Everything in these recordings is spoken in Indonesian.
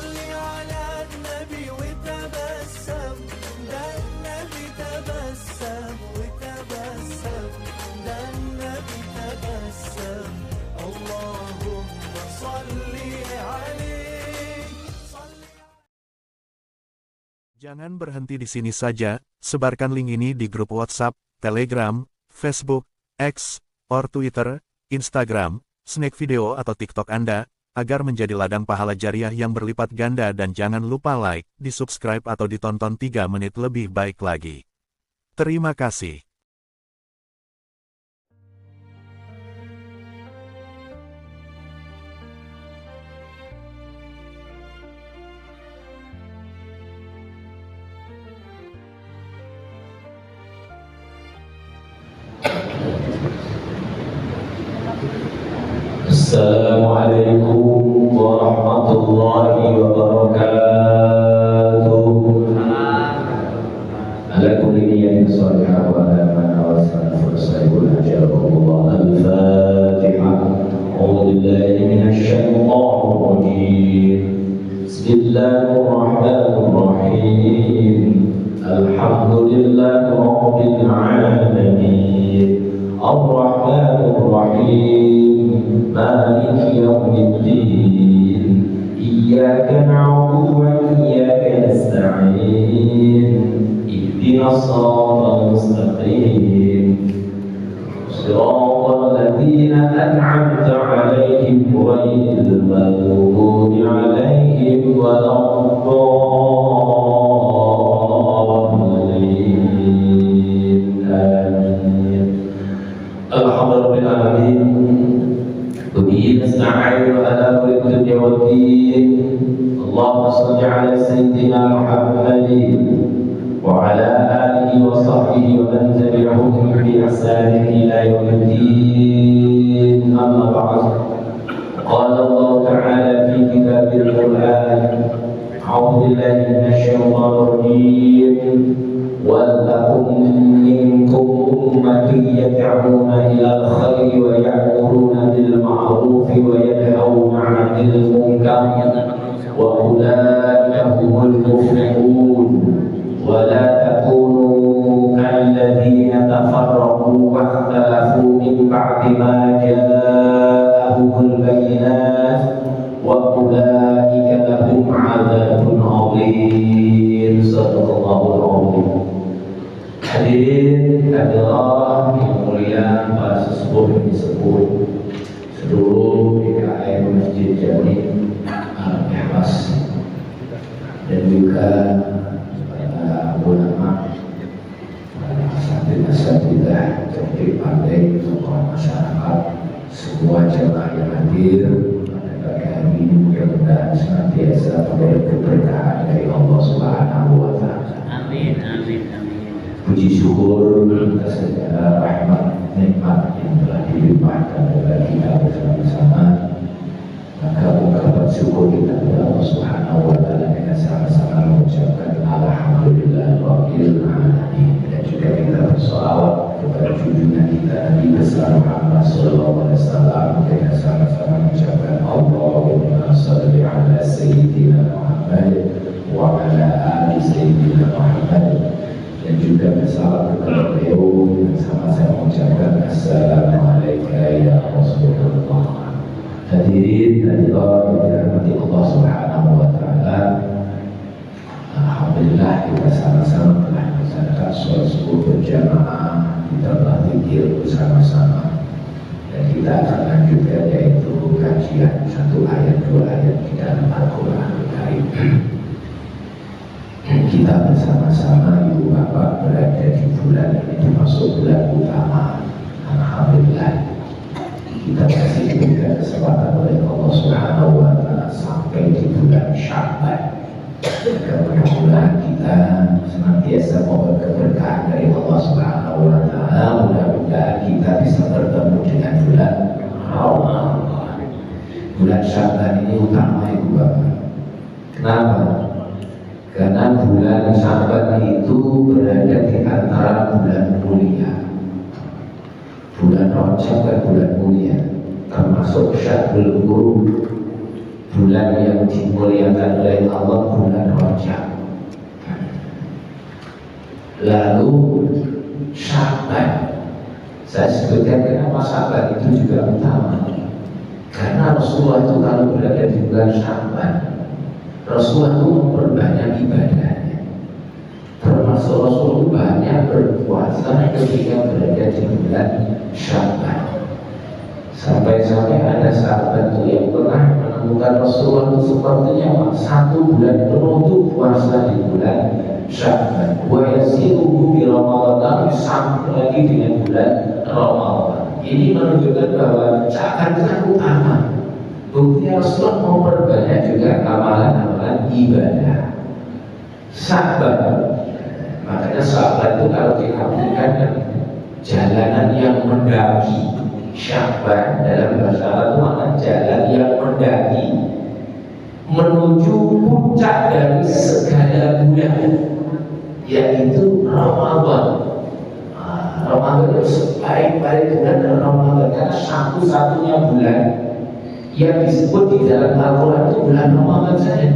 صلي على النبي وتبسم ده النبي تبسم وتبسم ده النبي تبسم اللهم صلي عليه. Jangan berhenti di sini saja, sebarkan link ini di grup WhatsApp, Telegram, Facebook, X, or Twitter, Instagram, Snack Video atau TikTok Anda, agar menjadi ladang pahala jariah yang berlipat ganda dan jangan lupa like, di-subscribe atau ditonton 3 menit lebih baik lagi. Terima kasih. Assalamualaikum warahmatullahi wabarakatuh. Ala kulli niyatin shalihah wa ala man awasana fasaibul ajakumullah. Al-Fatihah. A'udzu billahi minasy syaithanir rajim. Bismillahirrahmanirrahim. Alhamdulillahi rabbil alamin. Ar-Rahmanir Rahim. Maliki yaumiddin. Iyyaka na'budu wa iyyaka nasta'in. Ihdinas siratal mustaqim. Siratal ladzina an'amta 'alaihim ghairil maghdubi 'alaihim waladdallin. Amin. Alhamdulillah alamin. Wabihi nasta'inu ala umuri dunya waddin. Allahumma shalli ala sayyidina Muhammadin wa ala alihi wa sahbihi wa man tabi'ahum bi ihsanin ila yaumiddin. Amma ba'd. Qala Allah ta'ala fi kitabil Qur'an. A'udzu billahi minasy syaithanir rajim. وَلْتَكُنْ مِنْكُمْ أُمَّةٌ يَدْعُونَ إِلَى الْخَيْرِ وَيَأْمُرُونَ بِالْمَعْرُوفِ وَيَنْهَوْنَ عَنِ الْمُنكَرِ وَأُولَئِكَ هُمُ الْمُفْلِحُونَ. وَلَا تَكُونُوا كَالَّذِينَ تَفَرَّقُوا وَاخْتَلَفُوا مِنْ بَعْدِ مَا جَاءَهُمُ الْبَيِّنَاتُ وَأُولَئِكَ لَهُمْ عَذَابٌ عَظِيمٌ. Sadaqallahul azim. Hadirin hadirat yang mulia, para sesepuh dan disebut seluruh PKM Masjid Jami Al-Ikhlas dan juga para ulama, para asatidzah, tokoh partai, tokoh masyarakat, semua jemaah yang hadir pada pagi hari ini, mudah-mudahan senantiasa mendapat keberkahan dari Allah Subhanahu wa Ta'ala. Amin, amin, amin. Puji syukur atas segala rahmat nikmat yang telah dilimpahkan kepada kita bersama-sama. Maka ungkapan syukur kita kepada Allah Subhanahu wa Ta'ala dengan sama-sama mengucapkan alhamdulillah rabbil alamin, dan juga kita bersolawat kepada junjungan kita Nabi besar Muhammad sallallahu alaihi wasallam dengan sama-sama mengucapkan Allahumma shalli ala sayyidina Muhammad wa ala ali sayyidina Muhammad, dan juga bersalam kepada beliau dan sama-sama mengucapkan assalamualaikum ya Rasulullah. Hadirin hadirat yang dirahmati Allah Subhanahu wa Ta'ala, alhamdulillah kita sama-sama telah melaksanakan sholat subuh berjamaah, kita telah zikir bersama-sama, dan kita akan lanjutkan yaitu kajian satu ayat dua ayat di dalam Al-Quran Al-Karim. Kita bersama-sama ibu bapak berada di bulan ini, termasuk bulan utama. Alhamdulillah kita masih diberikan kesempatan oleh Allah Subhanahu wa Ta'ala sampai di bulan Sya'ban. Mudah-mudahan kita senantiasa mohon keberkahan dari Allah Subhanahu wa Ta'ala. Mudah-mudahan kita bisa bertemu dengan bulan Ramadan. Bulan Sya'ban ini utama ibu bapak. Kenapa? Karena bulan Sya'ban itu berada di antara bulan mulia. Bulan Rajab dan bulan mulia, termasuk Syahrul Qur'an. bulan yang dimuliakan oleh Allah, bulan Rajab. Lalu Sya'ban, saya sebutkan kenapa Sya'ban itu juga utama, karena Rasulullah itu kalau berada di bulan Sya'ban, Rasulullah itu memperbanyak ibadahnya, termasuk Rasulullah banyak berpuasa ketika berada di bulan Sya'ban. Sampai-sampai ada sahabat itu yang pernah menemukan Rasulullah itu sepertinya 1 bulan penuh itu puasa di bulan Sya'ban. Wa yasiruhu bi Ramadan, sampai lagi dengan bulan Ramadan. Ini menunjukkan bahwa Sya'ban itu kan utama. Buktinya Rasulullah memperbanyak juga amalan-amalan ibadah. Sya'ban, makanya Sya'ban itu kalau diartikan jalanan yang mendaki. Sya'ban dalam bahasa Arab itu maknanya jalan yang mendaki menuju puncak dari segala bulan, yaitu Ramadan. Ramadan itu sebaik-baik bulan adalah Ramadan, karena satu-satunya bulan yang disebut di dalam Al-Quran itu bulan Ramadan saja.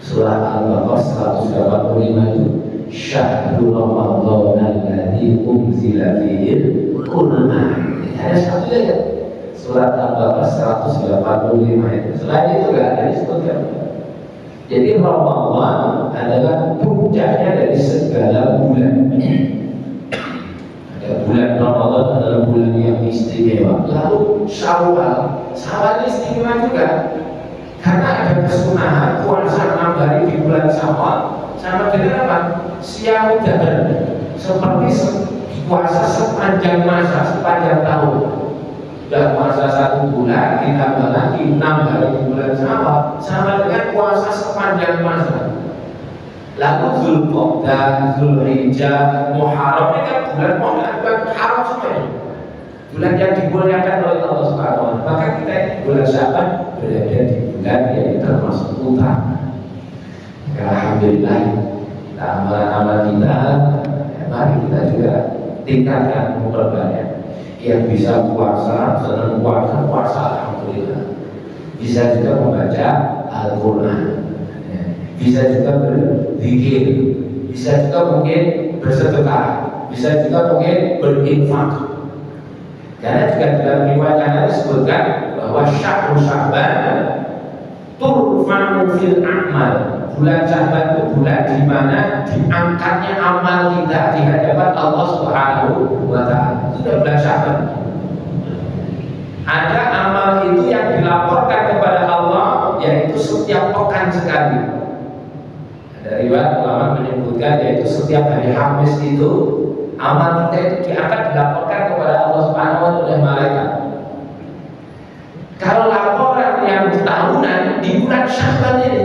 Surah Al-Baqarah 185 itu Syahrul Ramadan alladzi unzila fihi Quran. Ada satu saja. Surat Al-Baqarah 185 itu. Selain itu nggak ada disebutkan. Jadi Ramadan adalah puncaknya dari segala bulan. Ada bulan Ramadan adalah bulan yang istimewa. Lalu Syawal, Syawal istimewa juga, karena ada kesunahan puasa 6 hari di bulan Syawal sama dengan apa? Siam dahr, seperti puasa sepanjang masa, sepanjang tahun. Sudah puasa 1 bulan, ditambah lagi 6 hari di bulan Syawal, sama dengan puasa sepanjang masa. Lalu Zulqa'dah, Zulhijjah, Muharram, ini kan bulan haram semuanya, bulan yang dimuliakan oleh Allah Subhanahu wa Ta'ala. Maka kita di bulan Sya'ban berada di bulan yang termasuk utama. Alhamdulillah, amal-amal kita, mari kita juga tingkatkan, memperbanyak. Yang bisa puasa, senang puasa, alhamdulillah. Bisa juga membaca Al-Quran, bisa juga berzikir, bisa juga mungkin bersedekah, bisa juga mungkin berinfak. Karena juga dalam riwayat yang disebutkan bahwa syahrul Sya'ban turfa'u fil a'mal. Bulan Sya'ban itu bulan di mana diangkatnya amal kita di hadapan Allah Subhanahu wa Ta'ala. Itu bulan Sya'ban. Ada amal itu yang dilaporkan kepada Allah, yaitu setiap pekan sekali. Ada riwayat ulama menyebutkan yaitu setiap hari Kamis itu amal kita itu diangkat dilaporkan kepada Allah Subhanahu wa Ta'ala oleh malaikat. Kalau laporan yang tahunan di bulan Sya'ban ini,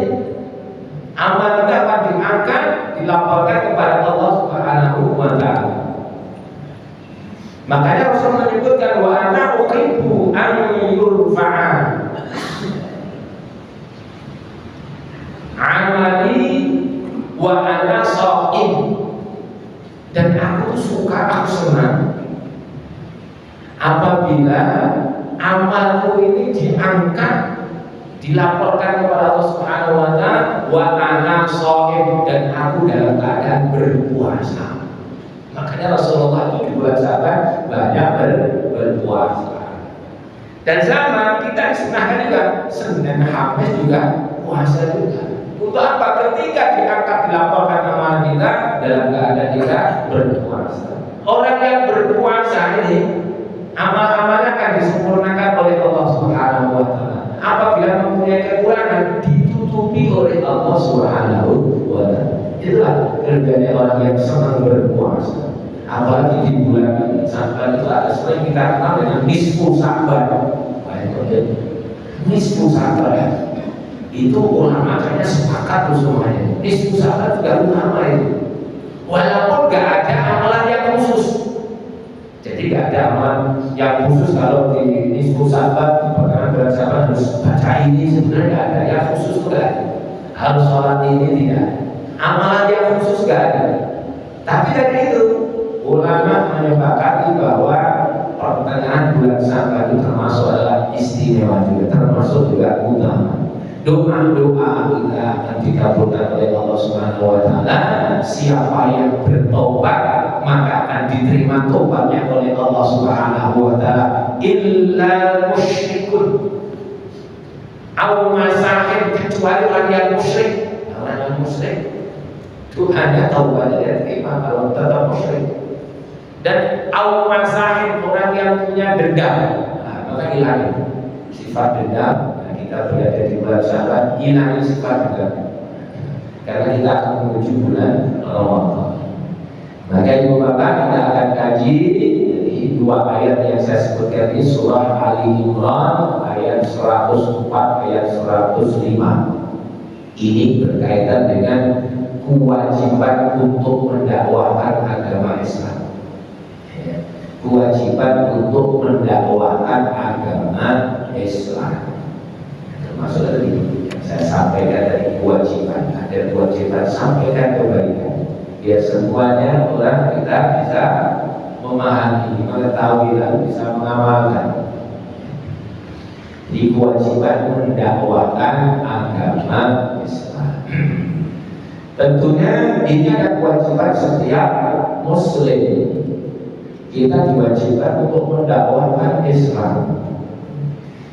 amal kita akan diangkat, dilaporkan kepada Allah Subhanahu wa Ta'ala. Makanya Rasul menyebutkan wa ana uhibbu an yurfa'a amali wa ana sha'im. Dan aku suka, aku senang apabila amalku ini diangkat, dilaporkan kepada Allah Subhanahu wa Ta'ala, wa ana sha'im, dan aku dalam keadaan berpuasa. Makanya Rasulullah itu di bulan Sya'ban banyak berpuasa. Dan sama kita disunahkan juga Senin Kamis juga puasa juga. Untuk apa? Ketika diangkat dilaporkan amal kita, dalam keadaan kita berpuasa. Orang yang berpuasa ini amal-amalnya akan disempurnakan oleh Allah Subhanahu wa Ta'ala. Apabila mempunyai kekurangan, ditutupi oleh Allah Subhanahu wa Ta'ala. Itulah kerjanya orang yang senang berpuasa. Apalagi di bulan Sya'ban itu ada sering kita kenal dengan nisfu Sya'ban. Nisfu Sya'ban itu ulama kayaknya sepakat tuh semuanya. Nisfu Sya'ban juga utama itu. Walaupun gak ada amalan yang khusus. Jadi gak ada amalan yang khusus kalau di nisfu Sya'ban, di pertengahan bulan Sya'ban harus baca ini, sebenarnya gak ada yang khusus tuh gak ada. Harus sholat ini tidak. Amalan yang khusus gak ada. Tapi dari itu ulama menyepakati bahwa pertengahan bulan Sya'ban itu termasuk adalah istimewa juga. termasuk juga utama. Doa-doa kita akan dikabulkan oleh Allah Subhanahu wa taala. Siapa yang bertobat maka akan diterima tobatnya oleh Allah Subhanahu wa taala. Illa musyrikun aw masakin, kecuali orang yang musyrik. Orang yang musyrik itu hanya taubatnya diterima kalau tetap musyrik. Dan aw masakin, orang yang punya dendam, maka hilang sifat dendam. Kita berada di bulan Sya'ban, hilang sifat dendam, karena kita akan menuju bulan Ramadan. Maka ibu bapak, kita akan kaji jadi dua ayat yang saya sebutkan ini, surah Ali Imran ayat 104 ayat 105. Ini berkaitan dengan kewajiban untuk mendakwahkan agama Islam. Kewajiban untuk mendakwahkan agama Islam. Termasuk tadi yang saya sampaikan dari kewajiban, ada kewajiban sampaikan kebaikan, biar semuanya orang kita bisa memahami, mengetahui dan bisa mengamalkan. Di kewajiban mendakwahkan agama Islam. Tentunya ini ada kewajiban setiap Muslim. Kita diwajibkan untuk mendakwahkan Islam.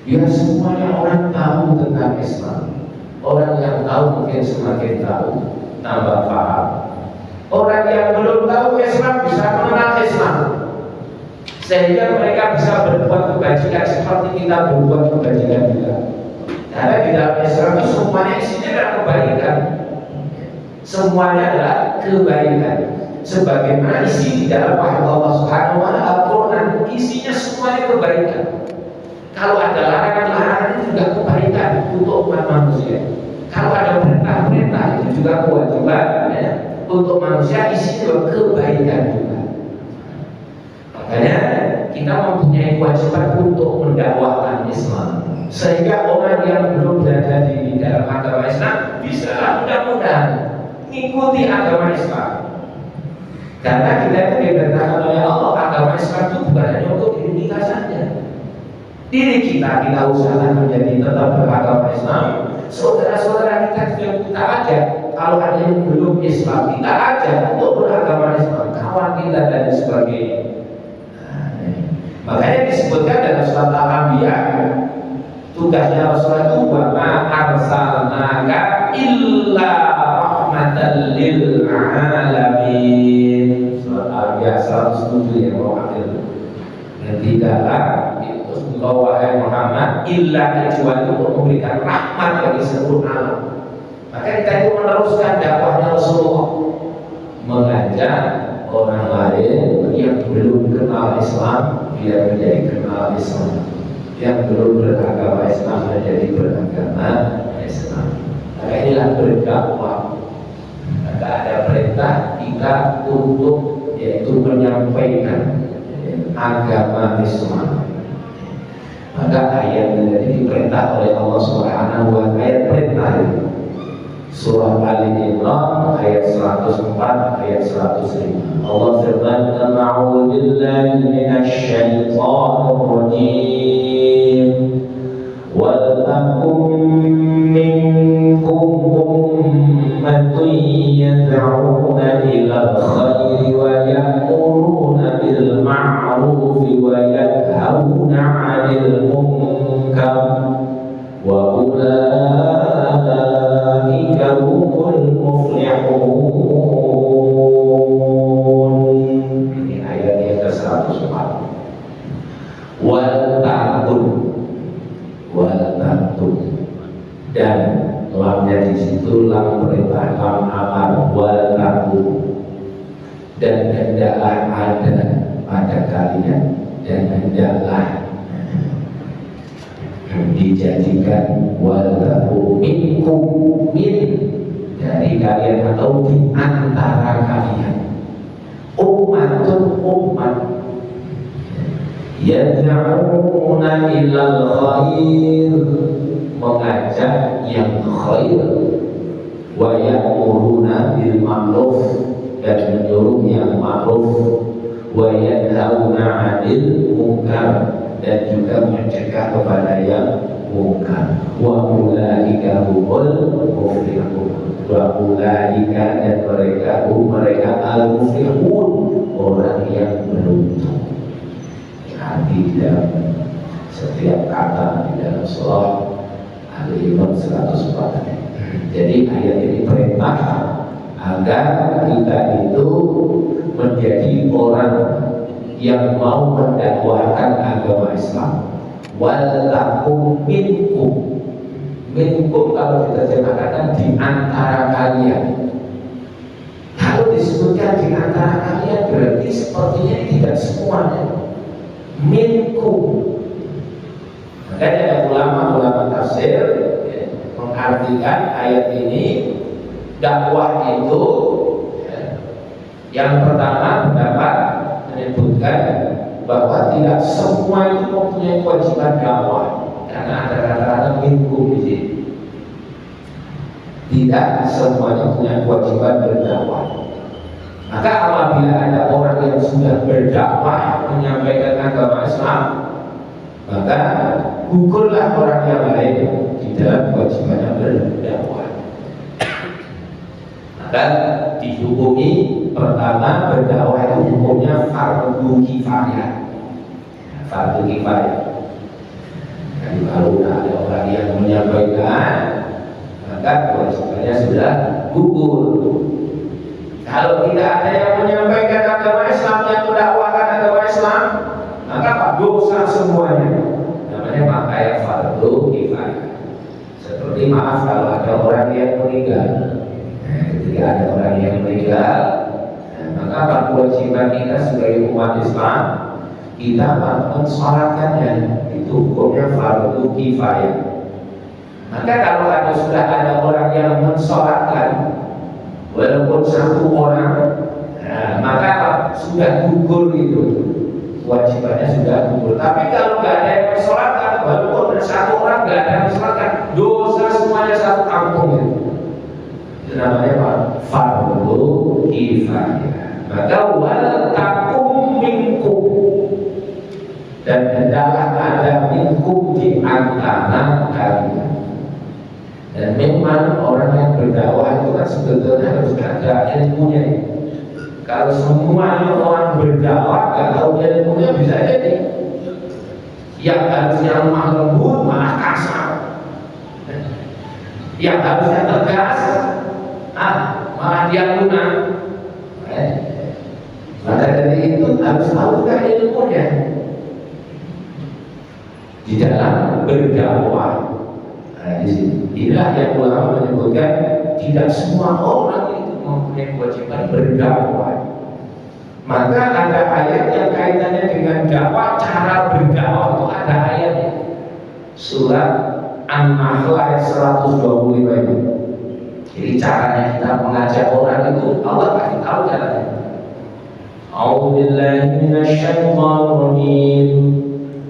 Biar semuanya orang tahu tentang Islam. Orang yang tahu mungkin semakin tahu, tambah paham. Orang yang belum tahu Islam bisa mengenal Islam, sehingga mereka bisa berbuat kebajikan seperti kita berbuat kebajikan juga. Karena di dalam Islam itu semuanya isinya adalah kebaikan. Semuanya adalah kebaikan. Sebagaimana isi di dalam wahyu Allah Subhanahu wa taala Al-Qur'an, isinya semuanya kebaikan. Kalau ada larangan-larangan itu juga kebaikan untuk umat manusia. Kalau ada perintah-perintah itu juga kewajiban ya, untuk manusia, isinya juga kebaikan juga. Makanya kita mempunyai kewajiban untuk mendakwahkan Islam, sehingga orang yang belum berada di dalam agama Islam bisa mudah-mudahan mengikuti agama Islam. Karena kita itu diperintahkan oleh Allah, agama Islam itu bukan hanya untuk diri kita saja. Diri kita usahakan menjadi tetap beragama Islam. Saudara-saudara kita juga kita ajak, kalau ada yang belum Islam kita ajak untuk beragama Islam, kawan kita dan sebagainya. Makanya disebutkan dalam surat Al-Anbiya, tugasnya Rasulullah itu wa ma arsalnaka illa rahmatan lil alamin. Surat Al-Anbiya 107 ya, dan tidaklah wahai Muhammad illa kecuali untuk memberikan rahmat bagi seluruh alam. Maka kita itu meneruskan dakwahnya Rasulullah, mengajak orang lain yang belum kenal Islam biar menjadi kenal Islam, yang belum beragama Islam menjadi beragama Islam. Maka inilah berdakwah. Maka ada perintah kita untuk yaitu menyampaikan agama Islam. Maka ayat ini diperintah oleh Allah Subhanahu wa taala, ayat perintah ini. Surah Ali Imran ayat 104 ayat 105. Allah firman, "A'udzu billahi minasy syaithanir rajim. Wal takum minkum ummatun yad'una ilal khairi wa ya'muruna bil ma'ruf wa yanhauna 'anil munkar wa ulaika humul muflihun." Ini ayat yang ke-104. Wal takun, dan lamnya di situ lam perintah, lam amar, wal takun, dan hendaklah ada pada kalian, dan hendaklah dijadikan wal takun minkum, min dari kalian atau di antara kalian, ummatun umat yad'una ilal khair, mengajak yang khair, wa ya'muruna bil ma'ruf, dan menyuruh yang ma'ruf, wa yanhauna 'anil munkar, dan juga mencegah kepada yang mungkar. Wa ulaika humul muflihun. Wa ulaika dan mereka al-muflihun, orang yang beruntung. Hati dalam setiap kata di dalam surah Al-Imran 104. Jadi ayat ini perintah agar kita itu menjadi orang yang mau mendakwahkan agama Islam. Wal takum minkum. Minkum kalau diterjemahkan di antara kalian. Kalau disebutkan di antara kalian berarti sepertinya tidak semuanya. Minkum. Makanya ada ulama-ulama tafsir mengartikan ayat ini, dakwah itu yang pertama pendapat menyebutkan bahwa tidak semua itu mempunyai kewajiban dakwah, karena ada kata-kata minkum di sini. Tidak semuanya punya kewajiban berdakwah. Maka apabila ada orang yang sudah berdakwah menyampaikan agama Islam, maka gugurlah orang yang lain di dalam kewajibannya berdakwah. Maka dihukumi pertama berdakwah itu hukumnya fardu kifayah. Fardu kifayah. Jadi kalau ada orang yang menyampaikan, maka kewajibannya sudah gugur. Kalau tidak ada yang menyampaikan agama Islam, yang mendakwahkan agama Islam, maka dosa semuanya. Namanya pakai fardu kifayah. Seperti maaf kalau ada orang yang meninggal. Ketika ada orang yang meninggal, maka kewajiban kita sebagai umat Islam, kita mensolatkannya. Itu hukumnya fardu kifayah. Maka kalau sudah ada orang yang mensolatkan, walaupun satu orang, maka sudah gugur itu, kewajibannya sudah gugur. Tapi kalau nggak ada yang mensolatkan, walaupun satu orang nggak ada yang mensolatkan, dosa semuanya satu kampung itu. Itu namanya apa? Fardu kifayah. Maka wal takum minkum, dan hendaklah ada minkum di antara kalian. Dan memang orang yang berdakwah itu kan sebetulnya harus ada ilmunya. Kalau semuanya orang berdakwah nggak tahu ilmunya, bisa jadi yang harusnya lemah lembut malah kasar, yang harusnya tegas malah dia lunak. Maka dari itu harus tahu juga ilmunya di dalam berdakwah. Di sini, inilah yang ulama menyebutkan tidak semua orang itu mempunyai kewajiban berdakwah. Maka ada ayat yang kaitannya dengan dakwah, cara berdakwah itu ada ayatnya. Surat An-Nahl ayat 125 itu. Jadi caranya kita mengajak orang itu Allah pasti tahu caranya. A'udzubillahi minasyaitonir rajim.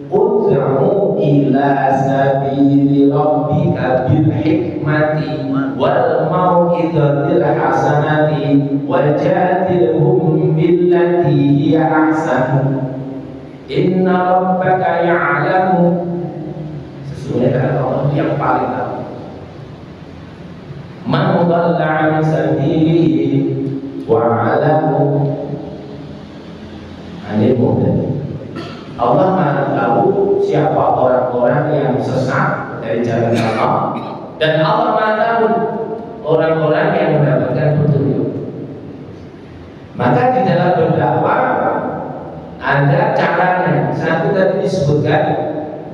Ud'u ila sabili rabbika bil hikmati wal mau'izatil hasanati wajadilhum billati hiya ahsan. Inna rabbaka ya'lamu, sesungguhnya Allah yang paling tahu man dhalla 'an sabilihi wa 'alamu anil muhtadin. Allah Maha tahu siapa orang-orang yang sesat dari jalan Allah, dan Allah Maha tahu orang-orang yang mendapatkan petunjuk. Maka di dalam berdakwah ada caranya. Satu tadi disebutkan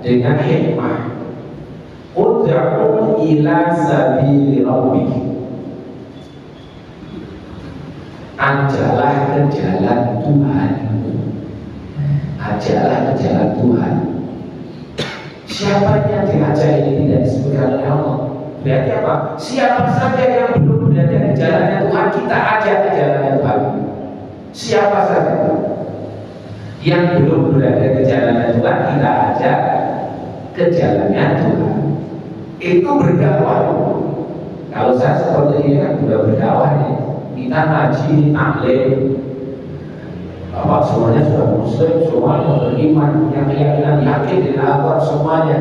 dengan hikmah. Ud'u ila sabili rabbik. Ajalah ke jalan Tuhan. Ajalah ke jalan Tuhan. Siapa yang diajak ini tidak disebutkan oleh Allah. Berarti apa? Siapa saja yang belum berada di jalannya Tuhan, kita ajak ke jalannya Tuhan. Siapa saja yang belum berada di jalannya Tuhan, kita ajak ke jalannya Tuhan. Itu berdakwah. Kalau saya seperti ini kan sudah berdakwah nih. Kita ngaji, taklim, Bapak semuanya sudah muslim, semuanya beriman, punya keyakinan, yakin dengan Al-Quran semuanya.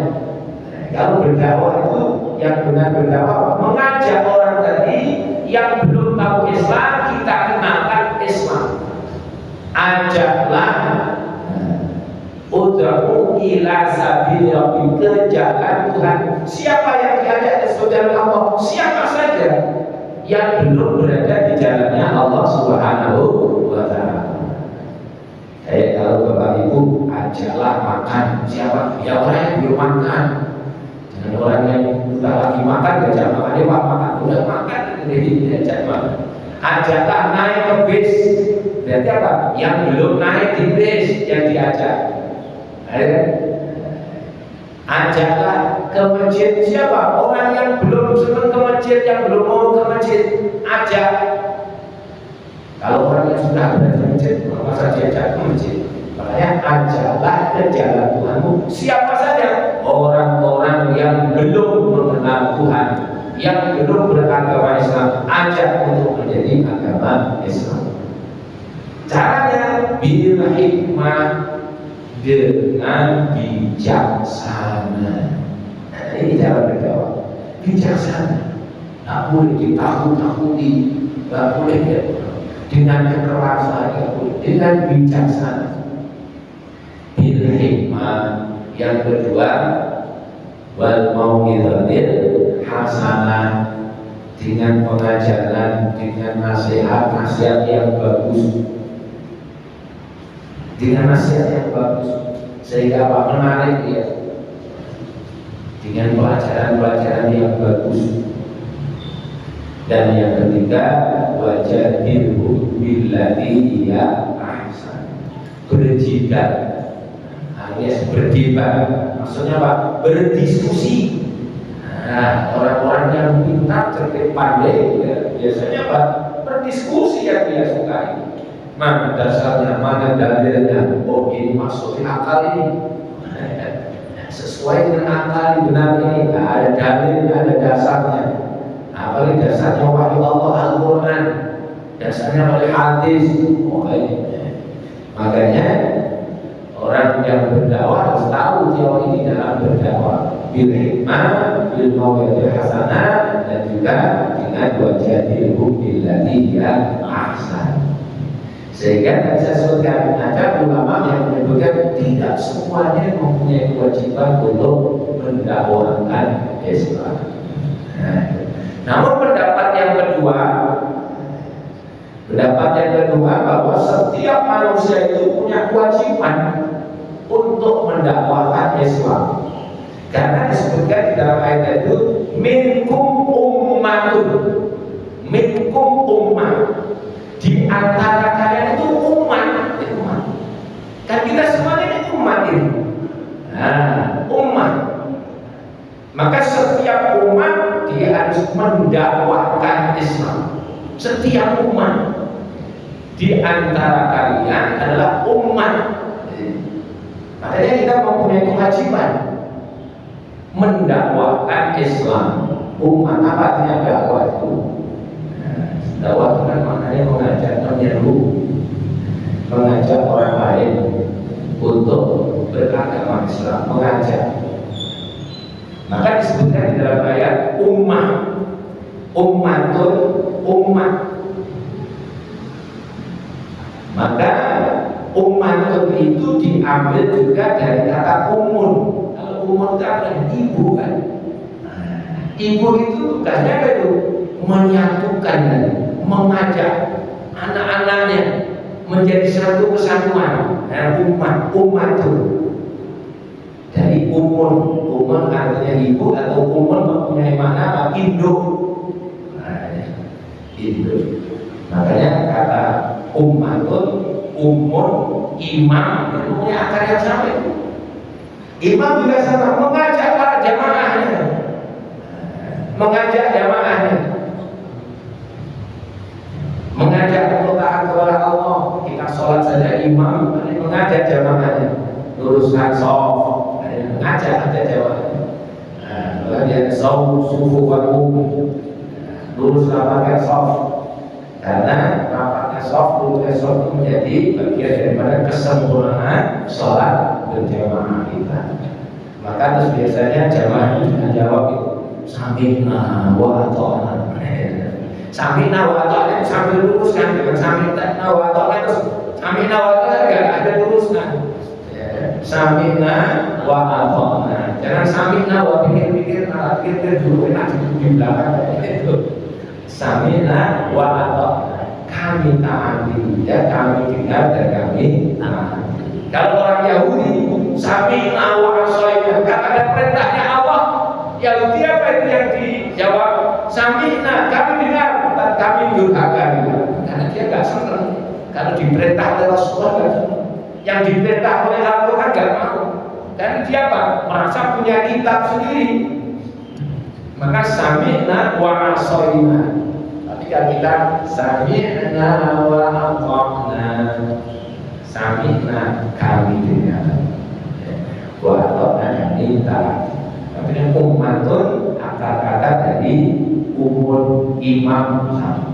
Kalau berdakwah itu yang benar berdakwah mengajak orang tadi yang belum tahu Islam, kita kenalkan Islam. Ajaklah ud'u ila sabil rabbika, jalan Tuhan. Siapa yang diajak ke jalan Allah? Siapa saja yang belum berada di jalannya Allah Subhanahu wa Ta'ala. Kalau Bapak Ibu ajaklah makan, siapa? Ya orang yang belum makan. Jangan orang yang sudah lagi makan diajak makan, dia makan, udah makan diajak makan. Ajaklah naik ke bis. Berarti apa? Yang belum naik di bis yang diajak. Ajaklah ke masjid, siapa? Orang yang belum senang ke masjid, yang belum mau ke masjid, ajak. Kalau orang yang sudah berada di masjid, masa diajak ke masjid? Makanya ajaklah ke jalan Tuhanmu. Siapa saja? Orang-orang yang belum mengenal Tuhan, yang belum beragama Islam, ajak untuk menjadi agama Islam. Caranya bil hikmah, dengan bijaksana. Ini cara berdakwah. Bijaksana. Tak boleh ditakut-takuti, tak boleh dengan kekerasan, tak boleh. Dengan bijaksana. Bil hikmah. Yang kedua, wal mau'izatil hasanah, dengan pengajaran, dengan nasihat yang bagus. Dengan nasihat yang bagus, sehingga apa? Menarik dia. Dengan pelajaran-pelajaran yang bagus. Dan yang ketiga, wajadilhu billati hiya ahsan. Berjidal, alias berdebat. Maksudnya apa? Berdiskusi. Nah, orang-orang yang pintar, cerdik, pandai, ya, biasanya apa? Berdiskusi yang dia sukai. Mana dasarnya, mana dalilnya? Oh, ini maksudnya akal ini sesuai dengan akal benar ini. Nah, ada dalil, ada dasarnya. Apalagi dasarnya wahyu Allah Al-Quran, dasarnya oleh hadis. Oh, ini. Makanya orang yang berdakwah harus tahu teori ini dalam berdakwah. Bil hikmah, bil mau'izatil hasanah, dan juga dengan wajadilhum billati hiya ahsan. Sehingga tadi saya sebutkan, ada ulama yang menyebutkan tidak semuanya mempunyai kewajiban untuk mendakwahkan Islam. Namun pendapat yang kedua bahwa setiap manusia itu punya kewajiban untuk mendakwahkan Islam. Karena disebutkan di dalam ayat itu minkum ummatun, minkum ummah. Di antara kalian itu umat. Kan kita semuanya ini umat ini. Nah, umat. Maka setiap umat dia harus mendakwahkan Islam. Setiap umat di antara kalian adalah umat. Makanya kita mempunyai kewajiban mendakwahkan Islam. Umat apa artinya dakwah itu? Dakwah itu kan maknanya mengajak, menyeru, mengajak orang lain untuk beragama Islam, mengajak. Maka disebutkan di dalam ayat ummah, ummatun, ummah. Maka ummatun itu diambil juga dari kata umun. Kalau umun itu adalah ibu kan. Ibu itu tugasnya apa itu? Menyatukan, mengajak anak-anaknya menjadi satu kesatuan. Nah, umat itu dari umun artinya ibu, atau umun mempunyai makna apa? Induk. Nah, induk. Makanya kata ummatun, umun, imam itu punya akar yang sama itu. Imam juga sama, mengajak para jamaahnya, mengajak jamaahnya, mengajak untuk taat kepada Allah. Kita sholat saja imam mengajak jamaahnya, luruskan shaf, mengajak jamaahnya. Kemudian sufu lurus rapatkan shaf, karena rapatnya shaf, lurusnya shaf menjadi bagian daripada kesempurnaan sholat berjamaah kita. Maka terus biasanya jamaah itu dengan jawab itu sami'na wa ata'na. Sami'na wa ata'na itu sambil luruskan, dengan sami'na wa ata'na terus sami'na wa ata'na enggak ada luruskan. Sami'na wa ata'na. Jangan sami'na wa pikir-pikir, pikir dulu enak di belakang itu. Sami'na wa ata'na. Kami taati, ya kami dengar dan kami taati. Kalau orang Yahudi, sami'na wa asaina, karena ada perintahnya Allah. Yahudi apa itu yang dijawab? Sami'na, kami dengar dan kami durhaka. Karena dia nggak senang kalau diperintah oleh Rasulullah kan. Yang diperintah oleh Al-Quran nggak mau. Dan dia apa? Merasa punya kitab sendiri. Maka sami'na wa asaina. Tapi kalau kita sami'na wa ata'na, sami'na kami dengar, wa ata'na kami taat. Tapi yang ummatun akar kata dari umur imam sama.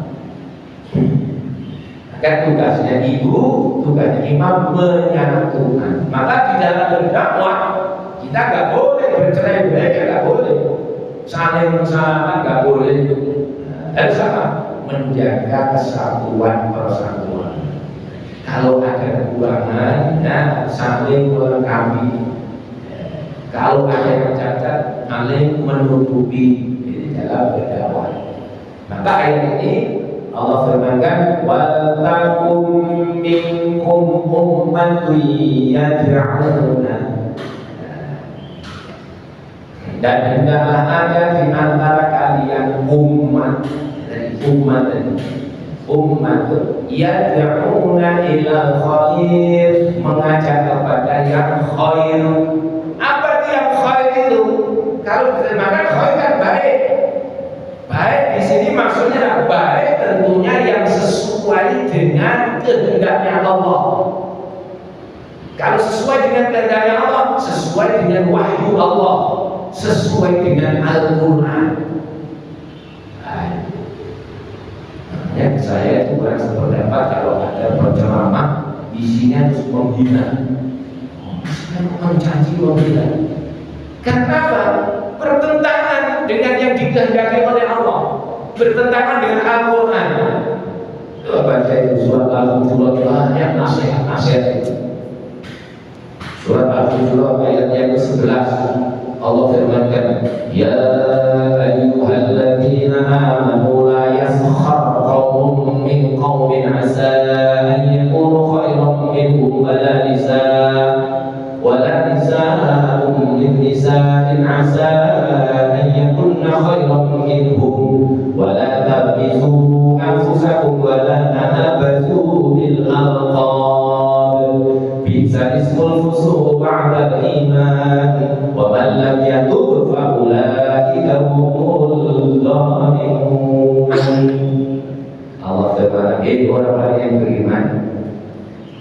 Maka tugasnya ibu, tugasnya imam menyatukan. Maka di dalam berdakwah kita nggak boleh bercerai-berai, nggak boleh saling mensalahkan, nggak boleh. Harus apa? Menjaga kesatuan persatuan. Kalau ada kekurangan, ya saling melengkapi. Kalau ada yang cacat, saling menutupi di dalam berdakwah. Maka ayat ini Allah firmankan, "Wal takum minkum ummatun yad'una." Dan hendaklah ada di antara kalian umat, dari umat ini, umat yad'una ilal khair, mengajak kepada yang khair. Apa itu yang khair itu? Kalau diterjemahkan khair kan baik. Baik di sini maksudnya baik tentunya yang sesuai dengan kehendaknya Allah. Kalau sesuai dengan kehendaknya Allah, sesuai dengan wahyu Allah, sesuai dengan Al-Quran. Ya, saya itu kurang sependapat kalau ada penceramah isinya terus menghina. Mencaci menghina. Kenapa? Bertentangan dengan yang dikehendaki oleh Allah, bertentangan dengan Al-Quran. Coba baca itu surat Al-Hujurat, banyak nasihat-nasihat itu. Surat Al-Hujurat ayat yang ke-11 Allah firmankan, "Ya ayyuhalladzina amanu la yaskhar qaumun min qaumin 'asa an yakunu khairan minhum wala nisa'un min nisa'in 'asa an yakunna khairan minhum wala tabghisu anfusakum wala tanabazu bil alqab bi'sa ismul fusuq ba'da al-iman wa man lam yatub fa ulaika humul zalimun." Allah berfirman, "Hei orang-orang yang beriman,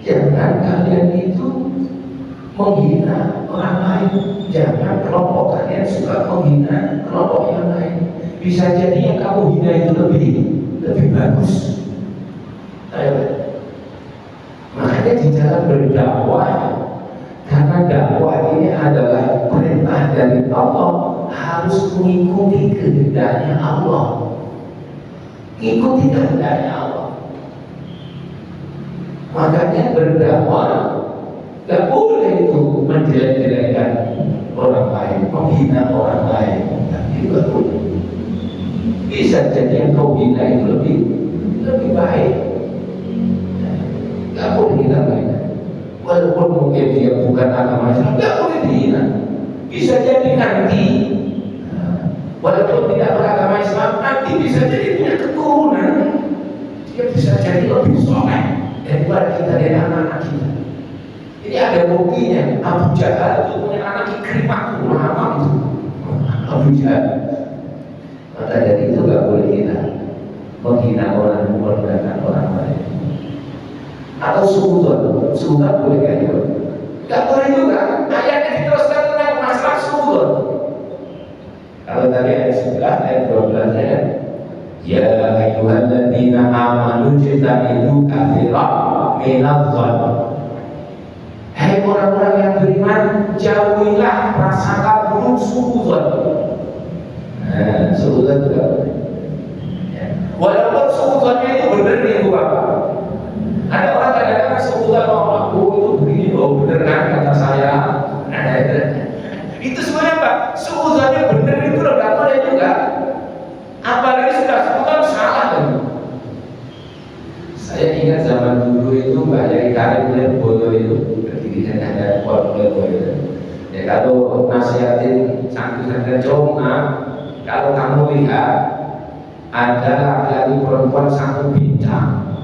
jangan kalian itu menghina orang lain. Jangan kelompok kalian suka menghina kelompok yang lain. Bisa jadi yang kamu hina itu lebih bagus." Makanya di dalam berdakwah, karena dakwah ini adalah perintah dari Allah, harus mengikuti kehendaknya Allah. Ikuti kehendaknya Allah. Makanya berdakwah gak boleh itu menjelek-jelekkan orang lain, menghina orang lain. Tapi gak boleh. Bisa jadi yang kau hina itu lebih baik. Gak boleh kita hina. Walaupun mungkin dia bukan agama Islam, gak boleh dihina. Bisa jadi nanti, walaupun tidak beragama Islam, nanti bisa jadi punya keturunan. Dia bisa jadi lebih soleh daripada kita dan anak-anak kita. Ini ada buktinya. Abu Jahal itu punya anak Ikrimah, ulama itu. Abu Jahal. Maka dari itu gak boleh kita menghina orang, merendahkan orang lain. Atau suudon boleh gak juga? Gak boleh juga. Ayatnya diteruskan tentang masalah suudon. Kalau tadi ayat 11, ayat 12 nya, "Ya ayyuhalladzina amanu jtanibu katsiran minadh-dhann." Hai orang-orang yang beriman, jauhilah prasangka buruk suudzon. Nah, suudzon juga. Walaupun suudzonnya itu benar nih Bapak. Ada orang kadang-kadang suudzon aku itu begini, oh benar kan kata saya. Itu semuanya Pak, suudzonnya benar itu loh, nggak boleh juga. Apalagi sudah suudzon salah loh. Saya ingat zaman dulu itu Mbak Yai Karim Lirboyo itu berdirinya ada Pondok Lirboyo. Ya kalau nasihatin santri-santri cuma kalau kamu lihat ada laki-laki perempuan satu bintang,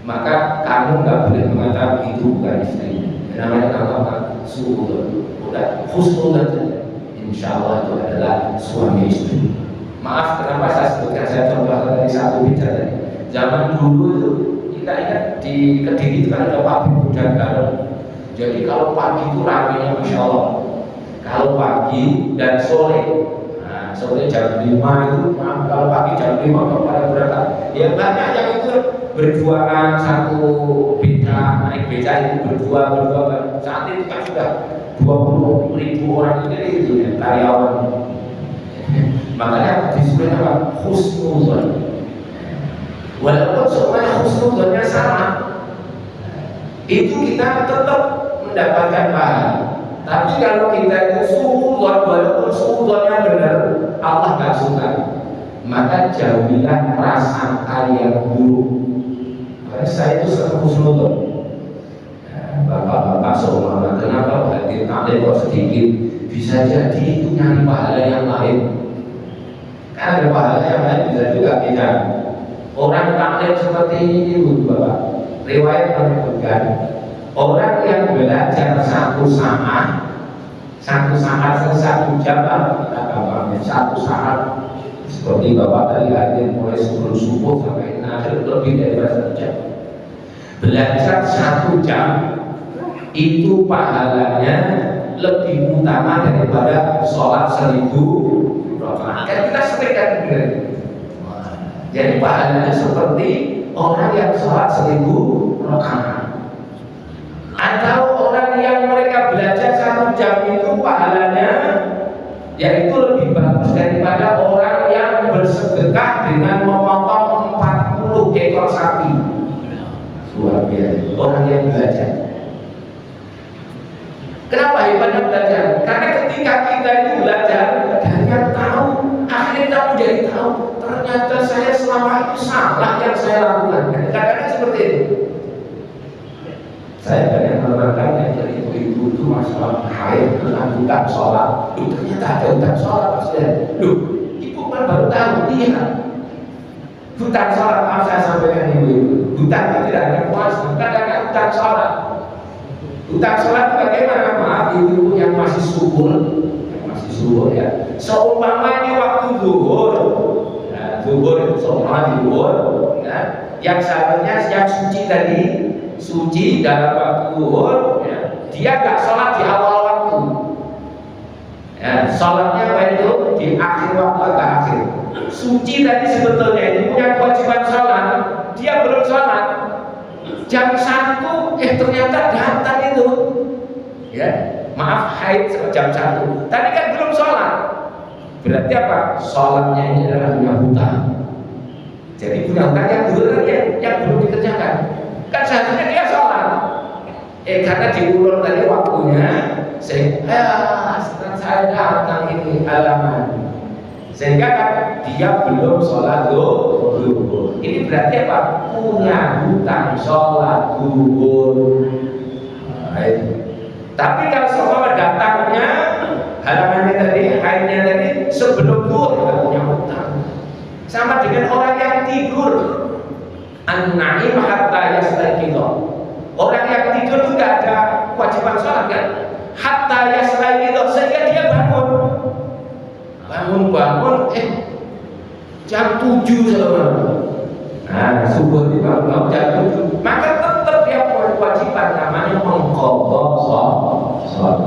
maka kamu nggak boleh mengatakan itu bukan istri. Namanya apa? Suudzon. Udah husnuzon saja. Insya Allah itu adalah suami istri. Maaf kenapa saya sebutkan, saya contoh tadi satu bintang tadi. Zaman dulu itu kita ingat di Kediri itu kan ada pabrik gudang garam. Jadi kalau pagi itu ramenya Masya Allah. Kalau pagi dan sore, nah, sore jam 5 itu, kalau pagi jam 5 pada berangkat. Ya banyak yang itu berduaan satu beca, naik beca itu berdua. Saat itu kan sudah 20.000 orang itu ya, karyawan. Makanya disebut apa? Husnuzon. Walaupun semuanya husnuzonnya sama, itu kita tetap mendapatkan pahala. Tapi kalau kita itu suudzon, walaupun suudzonnya benar, Allah gak suka, maka jauhilah prasangka yang buruk. Karena saya itu sering husnuzon. Bapak-bapak seumpama, kenapa hadir taklim kok sedikit? Bisa jadi itu nyari pahala yang lain. Kan ada pahala yang lain bisa juga tidak. Orang taklim seperti ini Bapak, riwayat menyebutkan orang yang belajar satu saat satu jam, kita gambarnya satu saat, seperti Bapak tadi hadir mulai sebelum subuh sampai akhir lebih dari 1 jam. Belajar 1 jam itu pahalanya lebih utama daripada sholat 1000 rakaat. Kan kita sering kan benar. Jadi pahalanya seperti orang yang sholat 1000 rakaat. Atau orang yang mereka belajar 1 jam itu pahalanya yaitu lebih bagus daripada orang yang bersedekah dengan memotong 40 ekor sapi. Luar biasa. Orang yang belajar. Kenapa hebatnya belajar? Karena ketika kita itu belajar dan yang tahu, akhirnya kamu jadi tahu ternyata saya selama itu salah yang saya lakukan. Kadang-kadang seperti itu. Saya banyak menerangkan yang dari ibu-ibu itu masalah haid dengan hutang sholat. Ternyata ada hutang sholat maksudnya. Ibu kan baru tahu, iya. Hutang sholat, maaf saya sampaikan ibu-ibu. Hutang itu tidak ada puasa, kadang-kadang hutang sholat. Hutang sholat bagaimana? Maaf ibu-ibu yang masih subur ya. Seumpama ini waktu zuhur, seumpama zuhur, ya, yang seharusnya yang suci tadi, suci dalam waktu zuhur, ya, dia nggak sholat di awal waktu. Ya, sholatnya itu di akhir waktu agak akhir. Suci tadi sebetulnya itu punya kewajiban sholat, dia belum sholat. Jam 1 ternyata datang itu, ya maaf haid jam 1 tadi kan belum sholat, berarti apa? Sholatnya ini adalah punya hutang. Jadi punya hutang yang benar yang belum dikerjakan. Kan seharusnya dia sholat, karena diulur tadi waktunya, saya datang ini alaman, sehingga kan dia belum sholat zuhur. Ini berarti apa? Punya hutang sholat zuhur. Tapi kalau seumpama datangnya halangannya tadi, haidnya tadi sebelum zuhur, tidak punya hutang. Sama dengan orang yang tidur, an-naim hatta yastayqiz. Orang yang tidur itu tidak ada kewajiban sholat kan? Hatta yastayqiz, sehingga dia bangun, jam 7 selama. Nah, subuh di bangun jam 7, maka tetap dia punya kewajiban namanya mengqadha sholat.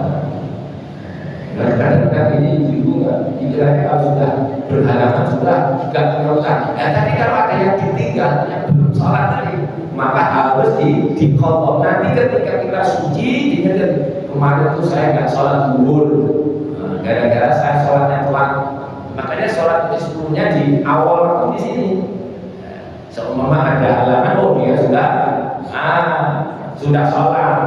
Nah, kadang-kadang ini ibu nggak, kalau sudah berhalangan sudah nggak punya utang. Tadi kalau ada yang ditinggal yang belum sholat tadi, maka harus dikodok. Nanti ketika kita suci, diingatkan kemarin tuh saya nggak sholat zuhur, gara-gara saya sholatnya telat. Makanya sholat itu sebelumnya di awal waktu di sini. Seumpama ada halangan, oh dia sudah sholat.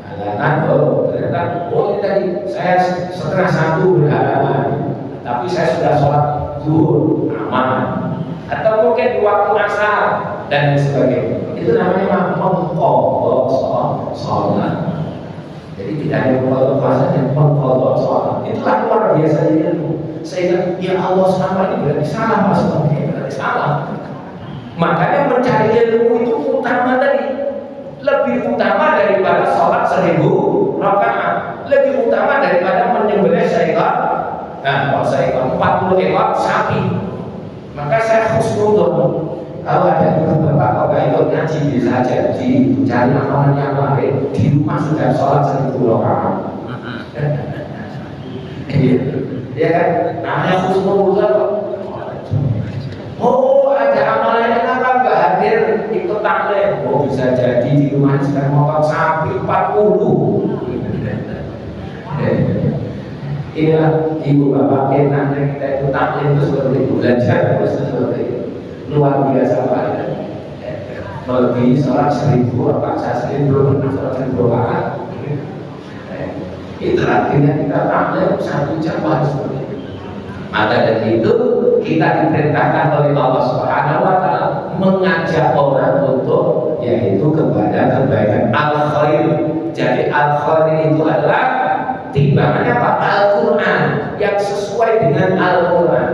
Halangan, oh ternyata, oh ini tadi saya setengah satu berhalangan, tapi saya sudah sholat zuhur, aman. Atau mungkin di waktu asar dan sebagainya. Itu namanya mengkodok sholat. Jadi tidak ada mengkodok puasa dan mengkodok sholat. Itulah luar biasa ilmu. Sehingga ya Allah selama ini berarti salah, Mas. Berarti salah. Makanya mencari ilmu itu utama tadi, lebih utama daripada sholat 1000 rakaat, lebih utama daripada menyembelih seekor, kalau seekor 40 ekor sapi. Maka saya khusnudon, kalau ada bapak kok ikut ngaji bisa aja dicari amalan yang lain, di rumah sudah sholat 1000 rakaat. Ya kan, namanya khusnudon. Oh, ada amalan yang apa nggak hadir ikut taklim? Oh, bisa jadi di rumah sedang motong sapi 40. Inilah ibu bapak enak kita ikut taklim itu seperti itu, belajar terus seperti itu. Luar biasa Pak. Melebihi sholat 1000 rakaat, saya sendiri belum pernah sholat 1000 rakaat. Itu artinya kita taklim 1 jam harus seperti itu. Maka dari itu kita diperintahkan oleh Allah Subhanahu wa Ta'ala mengajak orang untuk yaitu kepada kebaikan al-khair. Jadi al-khair itu adalah timbangannya apa? Al-Quran yang sesuai dengan Al-Quran.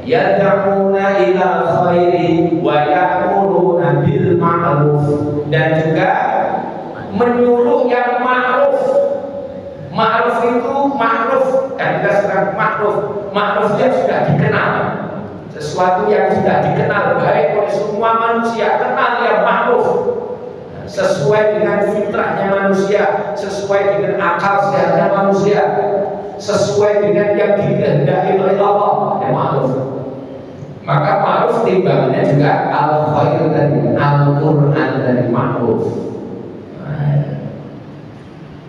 Yad'una ila khairi wa ya'muruna bil ma'ruf, dan juga menyuruh yang ma'ruf. Ma'ruf itu ma'ruf, kan kita sedang ma'ruf yang sudah dikenal, sesuatu yang sudah dikenal baik oleh semua manusia, kenal yang ma'ruf sesuai dengan fitrahnya manusia, sesuai dengan akal sehatnya manusia, sesuai dengan yang dikehendaki oleh Allah, yang ma'ruf. Maka ma'ruf timbangannya juga al-khair dari Al-Quran dari ma'ruf.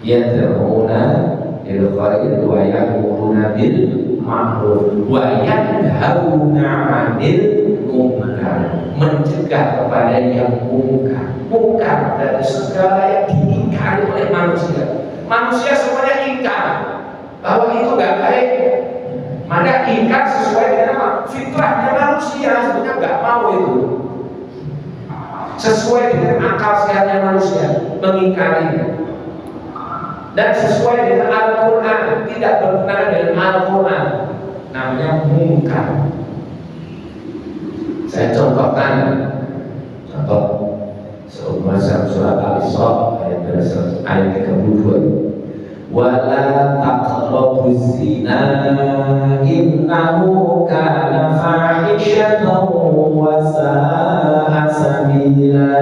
Yad'una ila khair wa ya'muruna bil ma'ruf wa yanhauna 'anil munkar, mencegah kepada yang mungkar dari segala yang diingkari oleh manusia. Manusia semuanya ingkar bahwa itu enggak baik. Maka ingkar sesuai dengan apa? Fitrahnya manusia, sebenarnya enggak mau itu. Sesuai dengan akal sehatnya manusia mengingkarinya. Dan sesuai dengan Al-Quran, tidak bertentangan dengan Al-Quran, namanya mungkar. Saya contohkan contoh seumpama surat Al-Isra ayat 32. Wala taqrabuz zina innahu kana fahishatan wa sa'a sabila.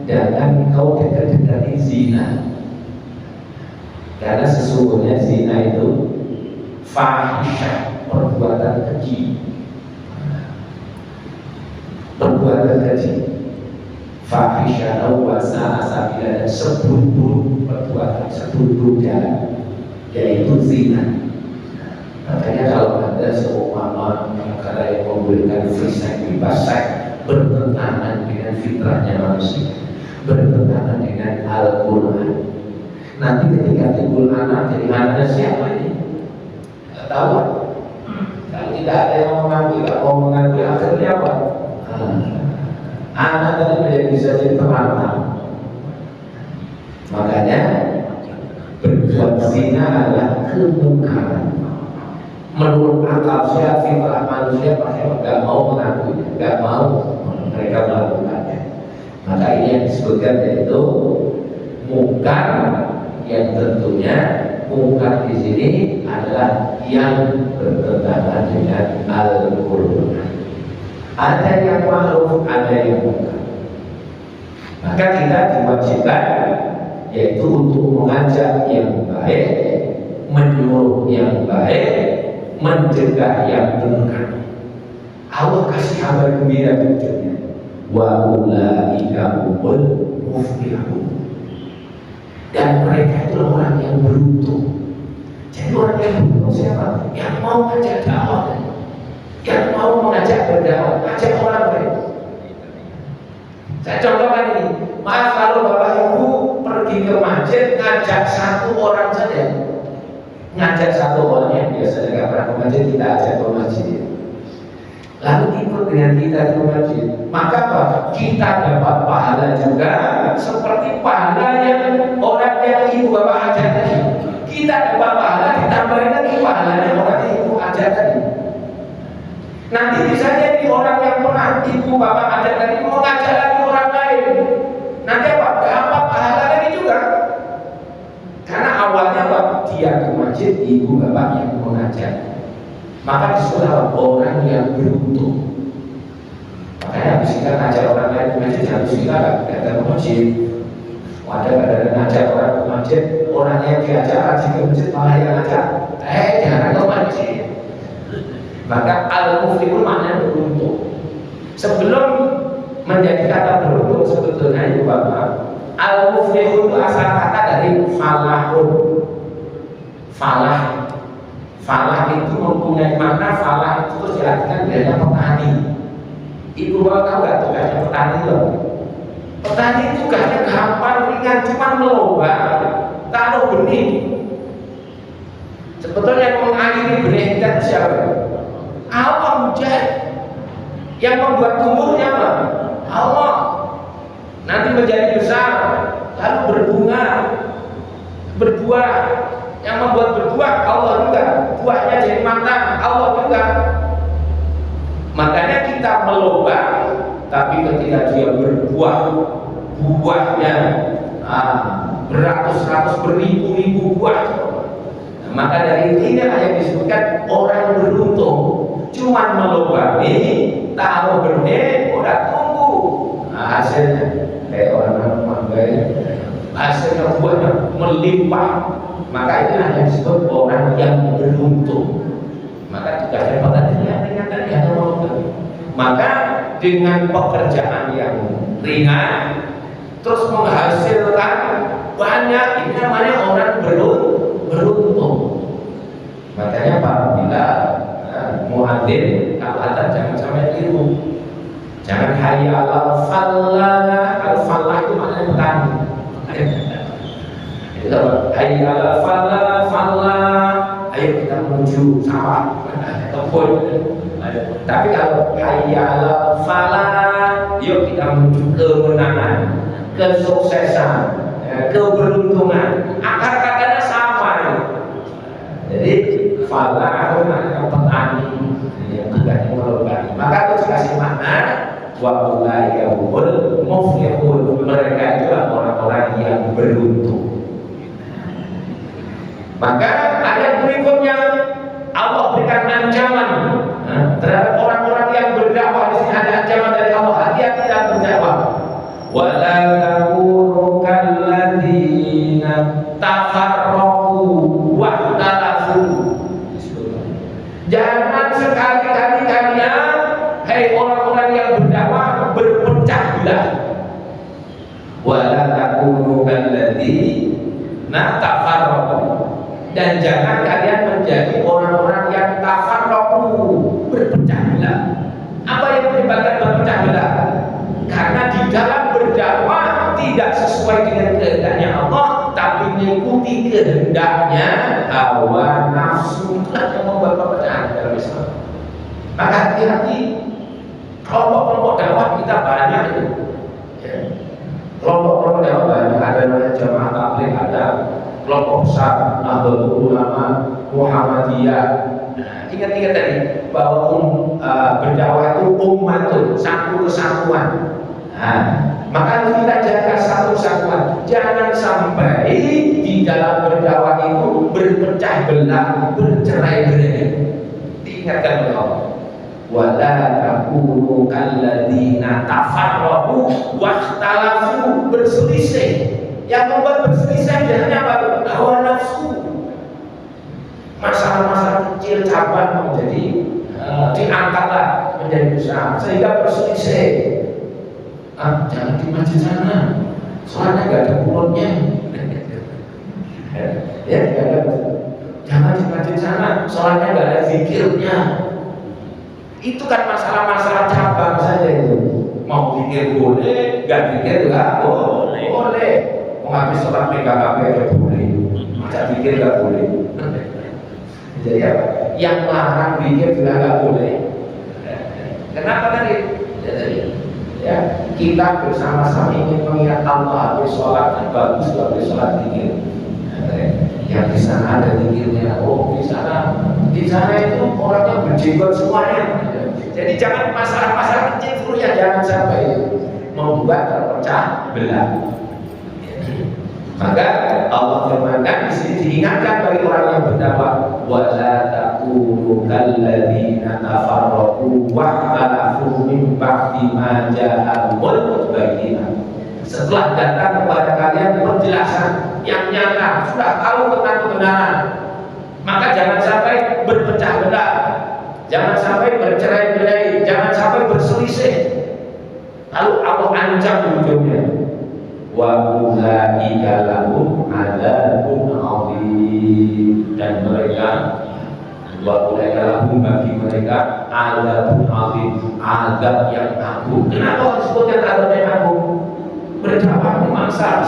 Jangan kau dekat-dekati zina, karena sesungguhnya zina itu fahisyah, perbuatan keji. Perbuatan keji, fahisyah wa sa'a sabila, dan seburuk perbuatan, seburuk jalan, yaitu zina. Makanya kalau ada seumpama perkara yang membolehkan free sex, bebas seks, bertentangan dengan fitrahnya manusia, bertentangan dengan Al-Quran. Nanti ketika timbul anak, jadi anaknya siapa ini? Tidak tahu. Kalau tidak ada yang mengambil, tidak mau mengambil, akhirnya apa? Anak tadi bisa jadi terlantar. Makanya berbuat zina adalah kemungkaran. Menurut akal sehat fitrah manusia pasti tidak mau mengakui, tidak mau mereka melakukannya. Maka ini yang disebutkan yaitu mungkar, yang tentunya mungkar di sini adalah yang bertentangan dengan Al-Quran. Ada yang ma'ruf, ada yang mungkar. Maka kita diwajibkan yaitu untuk mengajak yang baik, menyuruh yang baik, mencegah yang mungkar. Allah kasih kabar gembira di ujungnya. wa ulaika humul muflihun. Dan mereka itu orang yang beruntung. Jadi orang yang beruntung siapa? Yang mau ngajak dakwah, yang mau mengajak berdakwah, ngajak orang lain. Saya contohkan ini, maaf kalau Bapak Ibu pergi ke masjid ngajak satu orang saja, ngajak satu orang yang biasanya nggak pernah ke masjid, kita ajak ke masjid, lalu ikut dengan kita ke masjid, maka apa? Kita dapat pahala juga seperti pahalanya orang yang ibu bapak ajak tadi. Kita dapat pahala ditambahin lagi pahalanya orang yang ibu ajak tadi. Nanti bisa jadi orang yang pernah ibu bapak ajak tadi mengajak lagi orang lain. Nanti apa? Dapat pahala lagi juga. Karena awalnya apa? Dia ke masjid, ibu bapak yang mengajak. Maka disebut orang yang beruntung. Makanya habis kita ngajak orang lain ke masjid, habis kita datang ke masjid. Wadah kadang ngajak orang ke masjid, orang yang diajak haji ke masjid malah yang ngajak, jangan ke masjid. Maka al-muflihun maknanya beruntung. Sebelum menjadi kata beruntung sebetulnya itu Bapak, al-muflihun itu asal kata dari falahun. Falah. Falah itu mempunyai makna, falah itu terus diartikan bedanya petani. Ibu bapak tahu gak tugasnya petani loh? Petani tugasnya gampang, ringan, cuma melobak, taruh benih. Sebetulnya yang mengakhiri benih kita itu siapa? Allah hujan. Yang membuat tumbuhnya apa? Allah. Nanti menjadi besar, lalu berbunga, berbuah. Yang membuat berbuah Allah juga, buahnya jadi matang Allah juga. Makanya kita melobak, tapi ketika dia berbuah, buahnya beratus-ratus, beribu-ribu buah. Nah, maka dari inilah yang disebutkan orang beruntung. Cuman melobak ini, taruh benih, udah tumbuh. Nah, hasilnya kayak orang mangga, hasilnya buahnya melimpah. Maka itulah yang disebut orang yang beruntung. Maka tugasnya petani yang ringan tadi atau melobak. Maka dengan pekerjaan yang ringan terus menghasilkan banyak, ini namanya orang beruntung. Makanya apabila muadzin kalau jangan sampai keliru, jangan hayya alal falah. Al falah itu maknanya petani. Itu apa? Hayya alal falah, ayo kita menuju sawah, kebun. Tapi kalau hayya alal falah, yuk kita menuju kemenangan, kesuksesan, keberuntungan. Akar katanya sama. Jadi falah itu maknanya petani yang tugasnya melobaki. Maka terus kasih makna wa ulaika humul muflihun. Mereka itulah orang-orang yang beruntung. Maka ayat berikutnya Allah berikan ancaman terhadap orang-orang yang berdakwah. Di sini ada ancaman dari Allah, hati-hati dalam berdakwah. Wala takunu kalladzina tafarraqu wahtalafu. Jangan sekali-kali kalian, hai orang-orang yang berdakwah, berpecah belah. Wala takunu kalladzina tafarraqu. Dan jangan kalian menjadi orang-orang yang tafarraqu, berpecah belah. Apa yang menyebabkan berpecah belah? Karena di dalam berdakwah tidak sesuai dengan kehendaknya Allah, tapi mengikuti kehendaknya hawa nafsu. Itulah yang membuat perpecahan dalam Islam. Maka hati-hati, kelompok-kelompok dakwah kita banyak itu. Kelompok-kelompok dakwah banyak, ada namanya Jamaah Tabligh, ada kelompok besar Nahdlatul Ulama, Muhammadiyah. Ingat-ingat tadi bahwa berdakwah itu ummatun, satu kesatuan. Maka kita jaga satu kesatuan. Jangan sampai di dalam berdakwah itu berpecah belah, bercerai-berai. Diingatkan oleh Allah. Wala takunu kalladzina tafarraqu wakhtalafu, berselisih. Yang membuat berselisih biasanya apa? Hawa nafsu. Masalah-masalah kecil cabang menjadi diangkatlah menjadi besar sehingga berselisih. Jangan di masjid sana, soalnya nggak ada kulonnya. Ya, nggak ada. Jangan di masjid sana, soalnya nggak ada zikirnya. Itu kan masalah-masalah cabang saja itu. Mau zikir boleh, nggak zikir nggak boleh. Boleh. Mau habis sholat PKKP aja boleh. Masa zikir nggak boleh. Jadi apa? Yang larang zikir juga nggak boleh. Kenapa tadi? Ya, kita bersama-sama ingin mengingat Allah, bersolat dan bagus kalau bersolat zikir. Yang di sana ada zikirnya. Oh, di sana itu orangnya berjenggot semuanya. Jadi jangan masalah-masalah kecil dulu yang jangan sampai membuat terpecah belah. Maka Allah firmankan di sini diingatkan bagi orang yang berdakwah, wala takunu kalladzina tafarraqu wahtalafu min ba'di ma ja'ahumul bayyinah. Setelah datang kepada kalian penjelasan yang nyata, sudah tahu tentang kebenaran, maka jangan sampai berpecah belah, jangan sampai bercerai-berai, jangan sampai berselisih. Lalu Allah ancam di ujungnya, wa ulaika lahum adzabun adzim, dan mereka wa ulaika lahum, bagi mereka adzabun adzim, azab yang agung. Kenapa disebutkan azab yang agung? Berdakwah memang besar.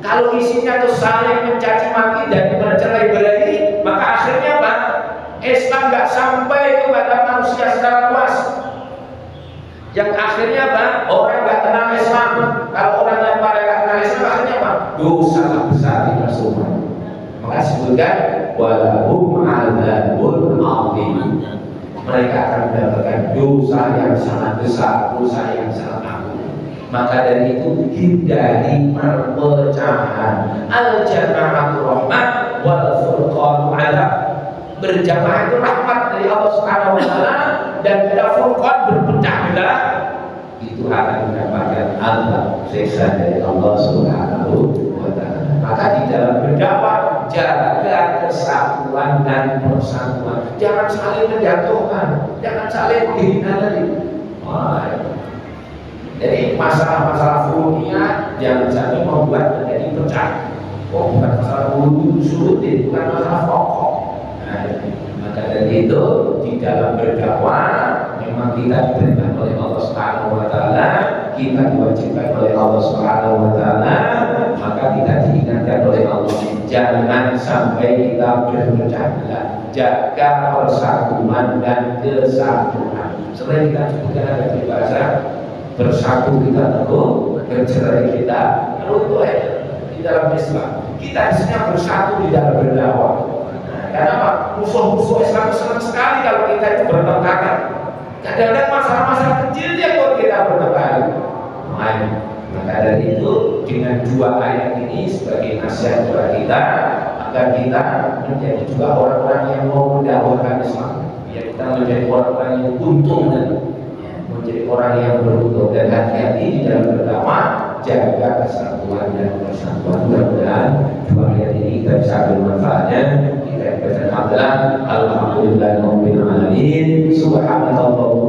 Kalau isinya itu saling mencaci maki dan bercerai-berai, maka akhirnya apa? Islam nggak sampai kepada manusia secara luas. Yang akhirnya apa? Orang nggak kenal Islam. Kalau orang yang pada nggak kenal Islam, akhirnya apa? Dosa besar kita semua. Maka sebutkan walahum adzabun adzim. Mereka akan mendapatkan dosa yang sangat besar, dosa yang sangat agung. Maka dari itu hindari perpecahan. Al-jama'atu rahmat wal furqanu adab. Berjamaah itu rahmat dari Allah Subhanahu wa taala, dan bila furqan berpecah belah itu akan mendapatkan azab, siksa dari Allah Subhanahu wa taala. Maka di dalam berdakwah jaga kesatuan dan persatuan. Jangan saling menjatuhkan, jangan saling menghina tadi. Jadi masalah-masalah furu'iyah jangan sampai membuat menjadi pecah. Oh, bukan masalah furu'iyah surutin, bukan masalah pokok. Nah, maka dari itu di dalam berdakwah memang kita diperintah oleh Allah Subhanahu wa taala, kita diwajibkan oleh Allah Subhanahu wa taala, maka kita diingatkan oleh Allah jangan sampai kita berpecah belah. Jaga persatuan dan kesatuan. Sebenarnya kita sebutkan ada di bahasa bersatu kita teguh, bercerai kita runtuh di dalam Islam. Kita disini bersatu di dalam berdakwah. Karena apa? Musuh-musuh Islam senang sekali kalau kita itu bertengkar. Kadang-kadang masalah-masalah kecil dia buat kita bertengkar. Maka dari itu dengan dua ayat ini sebagai nasihat kepada kita agar kita menjadi juga orang-orang yang mau mendakwahkan Islam. Ya, kita menjadi orang-orang yang untung dan menjadi orang yang beruntung, dan hati-hati di dalam berdakwah, jaga kesatuan dan persatuan. Mudah-mudahan dua ayat ini kita bisa ambil manfaatnya. Kita baca alhamdulillah, alhamdulillahirabbil alamin, subhanallah.